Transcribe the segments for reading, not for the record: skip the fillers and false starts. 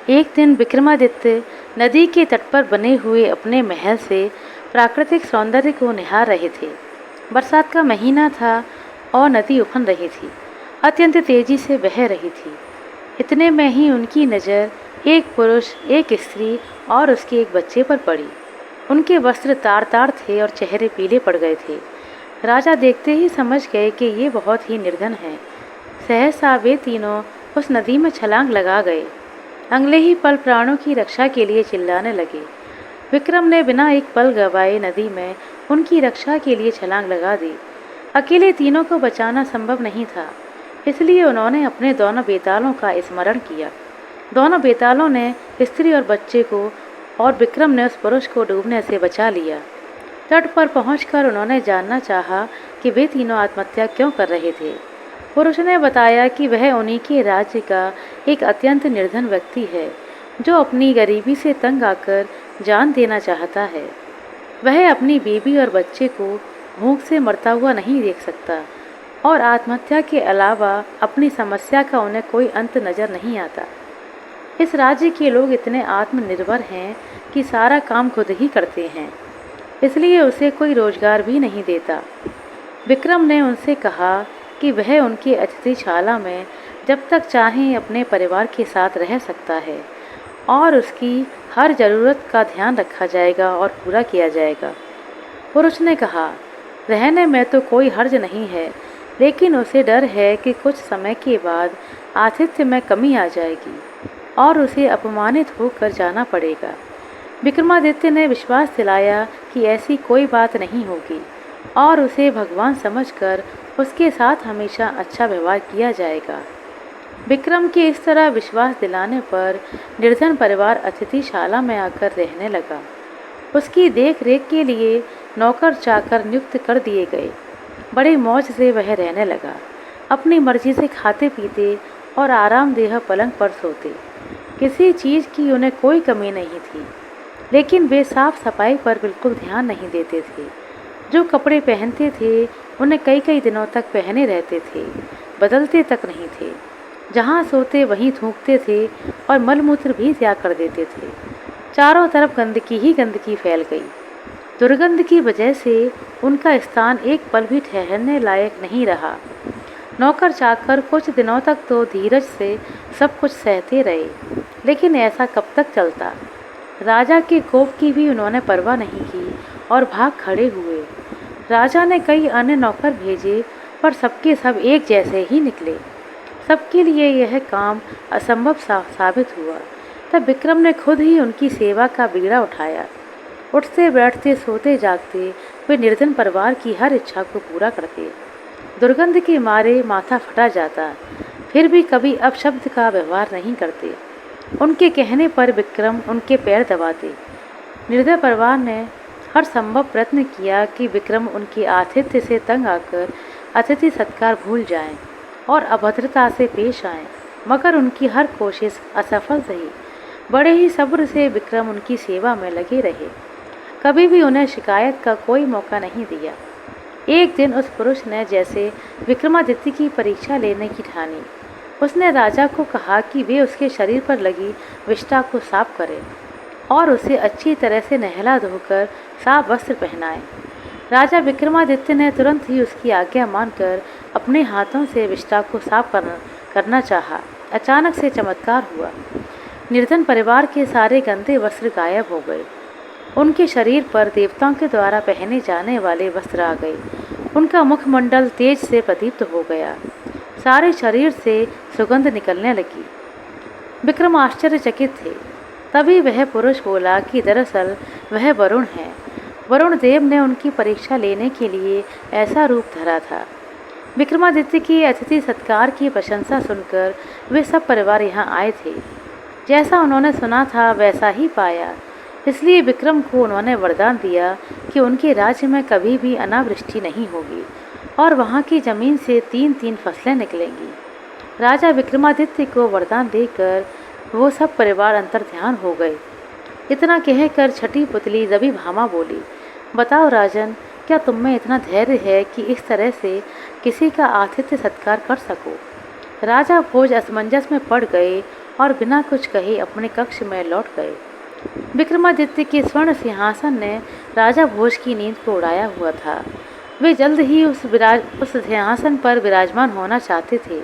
एक दिन विक्रमादित्य नदी के तट पर बने हुए अपने महल से प्राकृतिक सौंदर्य को निहार रहे थे। बरसात का महीना था और नदी उफन रही थी, अत्यंत तेजी से बह रही थी। इतने में ही उनकी नज़र एक पुरुष, एक स्त्री और उसके एक बच्चे पर पड़ी। उनके वस्त्र तार तार थे और चेहरे पीले पड़ गए थे। राजा देखते ही समझ गए कि ये बहुत ही निर्धन है। सहसा वे तीनों उस नदी में छलांग लगा गए। अगले ही पल प्राणों की रक्षा के लिए चिल्लाने लगे। विक्रम ने बिना एक पल गवाए नदी में उनकी रक्षा के लिए छलांग लगा दी। अकेले तीनों को बचाना संभव नहीं था, इसलिए उन्होंने अपने दोनों बेतालों का स्मरण किया। दोनों बेतालों ने स्त्री और बच्चे को, और विक्रम ने उस पुरुष को डूबने से बचा लिया। तट पर पहुंचकर उन्होंने जानना चाहा कि वे तीनों आत्महत्या क्यों कर रहे थे। पुरुष ने बताया कि वह उन्हीं के राज्य का एक अत्यंत निर्धन व्यक्ति है, जो अपनी गरीबी से तंग आकर जान देना चाहता है। वह अपनी बीवी और बच्चे को भूख से मरता हुआ नहीं देख सकता और आत्महत्या के अलावा अपनी समस्या का उन्हें कोई अंत नज़र नहीं आता। इस राज्य के लोग इतने आत्मनिर्भर हैं कि सारा काम खुद ही करते हैं, इसलिए उसे कोई रोजगार भी नहीं देता। विक्रम ने उनसे कहा कि वह उनकी अतिथिशाला में जब तक चाहें अपने परिवार के साथ रह सकता है और उसकी हर ज़रूरत का ध्यान रखा जाएगा और पूरा किया जाएगा। पुरुष ने कहा, रहने में तो कोई हर्ज नहीं है, लेकिन उसे डर है कि कुछ समय के बाद आतिथ्य में कमी आ जाएगी और उसे अपमानित होकर जाना पड़ेगा। विक्रमादित्य ने विश्वास दिलाया कि ऐसी कोई बात नहीं होगी और उसे भगवान समझकर उसके साथ हमेशा अच्छा व्यवहार किया जाएगा। विक्रम के इस तरह विश्वास दिलाने पर निर्धन परिवार अतिथिशाला में आकर रहने लगा। उसकी देख रेख के लिए नौकर चाकर नियुक्त कर दिए गए। बड़ी मौज से वह रहने लगा। अपनी मर्जी से खाते पीते और आरामदेह पलंग पर सोते। किसी चीज़ की उन्हें कोई कमी नहीं थी, लेकिन वे साफ सफाई पर बिल्कुल ध्यान नहीं देते थे। जो कपड़े पहनते थे उन्हें कई कई दिनों तक पहने रहते थे, बदलते तक नहीं थे। जहाँ सोते वहीं थूकते थे और मलमूत्र भी त्याग कर देते थे। चारों तरफ गंदगी ही गंदगी फैल गई। दुर्गंध की वजह से उनका स्थान एक पल भी ठहरने लायक नहीं रहा। नौकर चाकर कुछ दिनों तक तो धीरज से सब कुछ सहते रहे, लेकिन ऐसा कब तक चलता। राजा के कोप की भी उन्होंने परवाह नहीं की और भाग खड़े हुए। राजा ने कई अन्य नौकर भेजे, पर सबके सब एक जैसे ही निकले। सबके लिए यह काम असंभव साबित हुआ। तब विक्रम ने खुद ही उनकी सेवा का बीड़ा उठाया। उठते बैठते सोते जागते वे निर्धन परिवार की हर इच्छा को पूरा करते। दुर्गंध के मारे माथा फटा जाता, फिर भी कभी अपशब्द का व्यवहार नहीं करते। उनके कहने पर विक्रम उनके पैर दबाते। निर्धन परिवार ने हर संभव प्रयत्न किया कि विक्रम उनके आतिथ्य से तंग आकर अतिथि सत्कार भूल जाएं और अभद्रता से पेश आएं, मगर उनकी हर कोशिश असफल रही। बड़े ही सब्र से विक्रम उनकी सेवा में लगे रहे, कभी भी उन्हें शिकायत का कोई मौका नहीं दिया। एक दिन उस पुरुष ने जैसे विक्रमादित्य की परीक्षा लेने की ठानी। उसने राजा को कहा कि वे उसके शरीर पर लगी विष्ठा को साफ करें और उसे अच्छी तरह से नहला धोकर साफ वस्त्र पहनाएं। राजा विक्रमादित्य ने तुरंत ही उसकी आज्ञा मानकर अपने हाथों से विष्ठा को साफ करना चाहा। अचानक से चमत्कार हुआ। निर्धन परिवार के सारे गंदे वस्त्र गायब हो गए। उनके शरीर पर देवताओं के द्वारा पहने जाने वाले वस्त्र आ गए। उनका मुखमंडल तेज से प्रदीप्त हो गया। सारे शरीर से सुगंध निकलने लगी। विक्रम आश्चर्यचकित थे। तभी वह पुरुष बोला कि दरअसल वह वरुण है। वरुण देव ने उनकी परीक्षा लेने के लिए ऐसा रूप धरा था। विक्रमादित्य की अतिथि सत्कार की प्रशंसा सुनकर वे सब परिवार यहाँ आए थे। जैसा उन्होंने सुना था वैसा ही पाया, इसलिए विक्रम को उन्होंने वरदान दिया कि उनके राज्य में कभी भी अनावृष्टि नहीं होगी और वहाँ की ज़मीन से 3-3 फसलें निकलेंगी। राजा विक्रमादित्य को वरदान देकर वो सब परिवार अंतर्ध्यान हो गए। इतना कहकर छठी पुतली रवि भामा बोली, बताओ राजन, क्या तुम में इतना धैर्य है कि इस तरह से किसी का आतिथ्य सत्कार कर सको। राजा भोज असमंजस में पड़ गए और बिना कुछ कहे अपने कक्ष में लौट गए। विक्रमादित्य के स्वर्ण सिंहासन ने राजा भोज की नींद को उड़ाया हुआ था। वे जल्द ही उस सिंहासन पर विराजमान होना चाहते थे,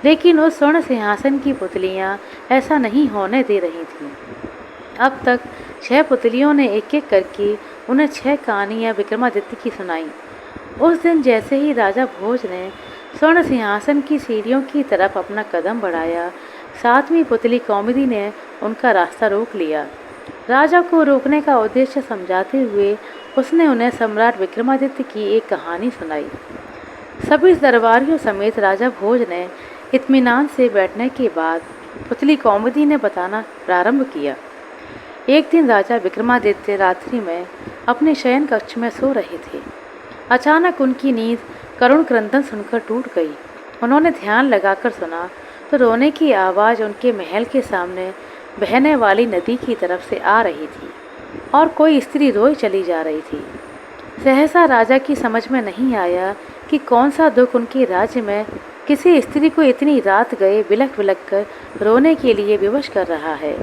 लेकिन उस स्वर्ण सिंहासन की पुतलियां ऐसा नहीं होने दे रही थीं। अब तक 6 पुतलियों ने एक एक करके उन्हें 6 कहानियां विक्रमादित्य की सुनाई। उस दिन जैसे ही राजा भोज ने स्वर्ण सिंहासन की सीढ़ियों की तरफ अपना कदम बढ़ाया, 7वीं पुतली कौमुदी ने उनका रास्ता रोक लिया। राजा को रोकने का उद्देश्य समझाते हुए उसने उन्हें सम्राट विक्रमादित्य की एक कहानी सुनाई। सभी दरबारियों समेत राजा भोज ने इत्मीनान से बैठने के बाद पुतली कौमुदी ने बताना प्रारंभ किया। एक दिन राजा विक्रमादित्य रात्रि में अपने शयन कक्ष में सो रहे थे। अचानक उनकी नींद करुण क्रंदन सुनकर टूट गई। उन्होंने ध्यान लगाकर सुना तो रोने की आवाज़ उनके महल के सामने बहने वाली नदी की तरफ से आ रही थी और कोई स्त्री रोई चली जा रही थी। सहसा राजा की समझ में नहीं आया कि कौन सा दुख उनके राज्य में किसी स्त्री को इतनी रात गए बिलख बिलख कर रोने के लिए विवश कर रहा है।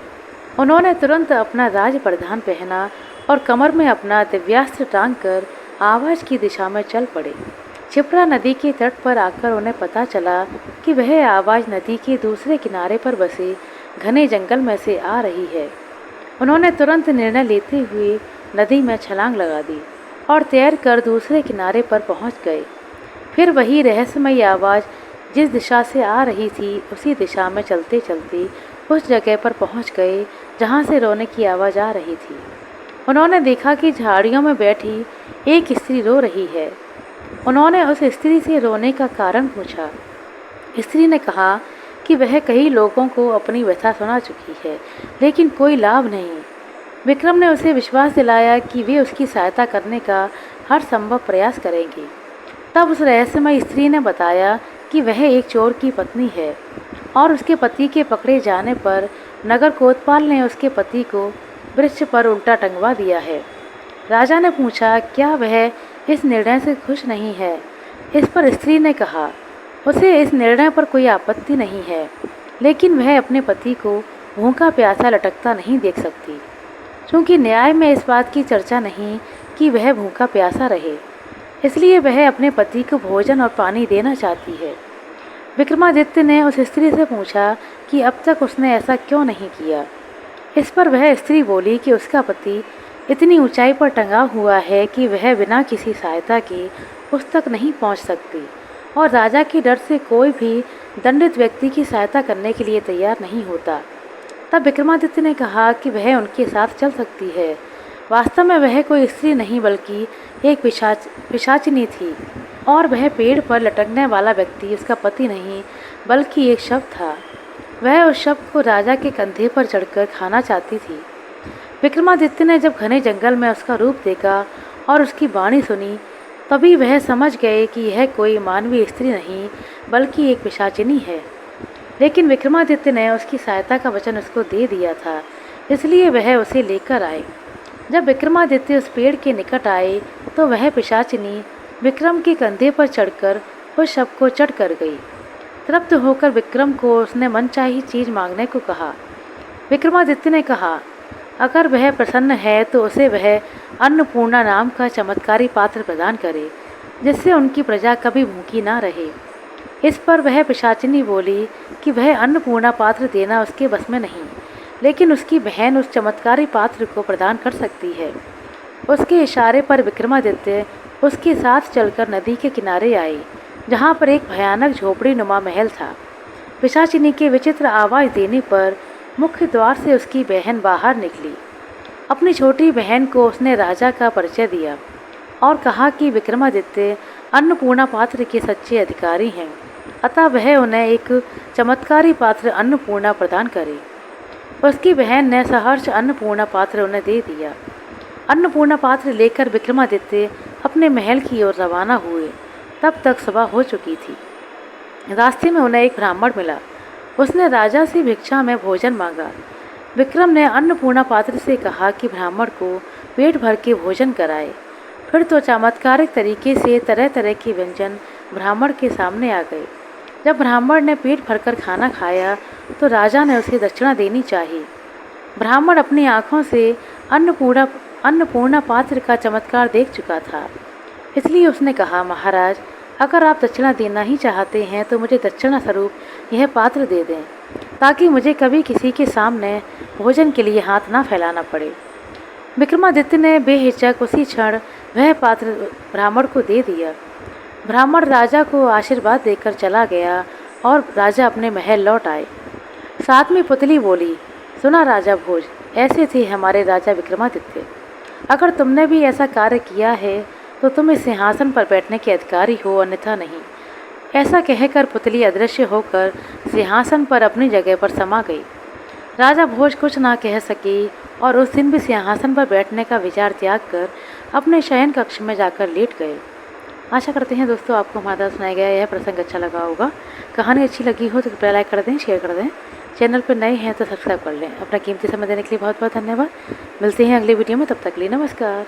उन्होंने तुरंत अपना राज परिधान पहना और कमर में अपना दिव्यास्त्र टांग कर आवाज़ की दिशा में चल पड़े। क्षिप्रा नदी के तट पर आकर उन्हें पता चला कि वह आवाज़ नदी के दूसरे किनारे पर बसे घने जंगल में से आ रही है। उन्होंने तुरंत निर्णय लेते हुए नदी में छलांग लगा दी और तैर कर दूसरे किनारे पर पहुंच गए। फिर वही रहस्यमयी आवाज़ जिस दिशा से आ रही थी उसी दिशा में चलते चलते उस जगह पर पहुंच गए जहां से रोने की आवाज़ आ रही थी। उन्होंने देखा कि झाड़ियों में बैठी एक स्त्री रो रही है। उन्होंने उस स्त्री से रोने का कारण पूछा। स्त्री ने कहा कि वह कई लोगों को अपनी व्यथा सुना चुकी है, लेकिन कोई लाभ नहीं। विक्रम ने उसे विश्वास दिलाया कि वे उसकी सहायता करने का हर संभव प्रयास करेंगे। तब उस रहस्यमय स्त्री ने बताया कि वह एक चोर की पत्नी है और उसके पति के पकड़े जाने पर नगर कोतवाल ने उसके पति को वृक्ष पर उल्टा टंगवा दिया है। राजा ने पूछा, क्या वह इस निर्णय से खुश नहीं है? इस पर स्त्री ने कहा, उसे इस निर्णय पर कोई आपत्ति नहीं है, लेकिन वह अपने पति को भूखा प्यासा लटकता नहीं देख सकती, क्योंकि न्याय में इस बात की चर्चा नहीं कि वह भूखा प्यासा रहे, इसलिए वह अपने पति को भोजन और पानी देना चाहती है। विक्रमादित्य ने उस स्त्री से पूछा कि अब तक उसने ऐसा क्यों नहीं किया। इस पर वह स्त्री बोली कि उसका पति इतनी ऊंचाई पर टंगा हुआ है कि वह बिना किसी सहायता के उस तक नहीं पहुंच सकती और राजा के डर से कोई भी दंडित व्यक्ति की सहायता करने के लिए तैयार नहीं होता। तब विक्रमादित्य ने कहा कि वह उनके साथ चल सकती है। वास्तव में वह कोई स्त्री नहीं बल्कि एक पिशाचिनी थी और वह पेड़ पर लटकने वाला व्यक्ति उसका पति नहीं बल्कि एक शव था। वह उस शव को राजा के कंधे पर चढ़कर खाना चाहती थी। विक्रमादित्य ने जब घने जंगल में उसका रूप देखा और उसकी वाणी सुनी, तभी वह समझ गए कि यह कोई मानवीय स्त्री नहीं बल्कि एक पिशाचिनी है। लेकिन विक्रमादित्य ने उसकी सहायता का वचन उसको दे दिया था, इसलिए वह उसे लेकर आए। जब विक्रमादित्य उस पेड़ के निकट आए तो वह पिशाचिनी विक्रम के कंधे पर चढ़कर उस शव को चढ़ कर गई। तृप्त होकर विक्रम को उसने मनचाही चीज़ मांगने को कहा। विक्रमादित्य ने कहा, अगर वह प्रसन्न है तो उसे वह अन्नपूर्णा नाम का चमत्कारी पात्र प्रदान करे, जिससे उनकी प्रजा कभी भूखी ना रहे। इस पर वह पिशाचिनी बोली कि वह अन्नपूर्णा पात्र देना उसके बस में नहीं, लेकिन उसकी बहन उस चमत्कारी पात्र को प्रदान कर सकती है। उसके इशारे पर विक्रमादित्य उसके साथ चलकर नदी के किनारे आए, जहाँ पर एक भयानक झोपड़ी नुमा महल था। पिशाचिनी के विचित्र आवाज़ देने पर मुख्य द्वार से उसकी बहन बाहर निकली। अपनी छोटी बहन को उसने राजा का परिचय दिया और कहा कि विक्रमादित्य अन्नपूर्णा पात्र के सच्चे अधिकारी हैं, अतः वह उन्हें एक चमत्कारी पात्र अन्नपूर्णा प्रदान करे। उसकी बहन ने सहर्ष अन्नपूर्णा पात्र उन्हें दे दिया। अन्नपूर्णा पात्र लेकर विक्रमादित्य अपने महल की ओर रवाना हुए। तब तक सुबह हो चुकी थी। रास्ते में उन्हें एक ब्राह्मण मिला। उसने राजा से भिक्षा में भोजन मांगा। विक्रम ने अन्नपूर्णा पात्र से कहा कि ब्राह्मण को पेट भर के भोजन कराए। फिर तो चमत्कारिक तरीके से तरह तरह के व्यंजन ब्राह्मण के सामने आ गए। जब ब्राह्मण ने पेट भरकर खाना खाया तो राजा ने उसे दक्षिणा देनी चाहिए। ब्राह्मण अपनी आँखों से अन्नपूर्णा पात्र का चमत्कार देख चुका था, इसलिए उसने कहा, महाराज, अगर आप दक्षिणा देना ही चाहते हैं तो मुझे दक्षिणा स्वरूप यह पात्र दे दें, ताकि मुझे कभी किसी के सामने भोजन के लिए हाथ ना फैलाना पड़े। विक्रमादित्य ने बेहिचक उसी क्षण वह पात्र ब्राह्मण को दे दिया। ब्राह्मण राजा को आशीर्वाद देकर चला गया और राजा अपने महल लौट आए। साथ में पुतली बोली, सुना राजा भोज, ऐसे थे हमारे राजा विक्रमादित्य। अगर तुमने भी ऐसा कार्य किया है तो तुम इस सिंहासन पर बैठने के अधिकारी हो, अन्यथा नहीं। ऐसा कहकर पुतली अदृश्य होकर सिंहासन पर अपनी जगह पर समा गई। राजा भोज कुछ ना कह सके और उस दिन भी सिंहासन पर बैठने का विचार त्याग कर अपने शयन कक्ष में जाकर लेट गए। आशा करते हैं दोस्तों आपको हमारा द्वारा सुनाया गया यह प्रसंग अच्छा लगा होगा। कहानी अच्छी लगी हो तो कृपया लाइक कर दें, शेयर कर दें। चैनल पर नए हैं तो सब्सक्राइब कर लें। अपना कीमती समय देने के लिए बहुत बहुत धन्यवाद। मिलते हैं अगली वीडियो में, तब तक के लिए नमस्कार।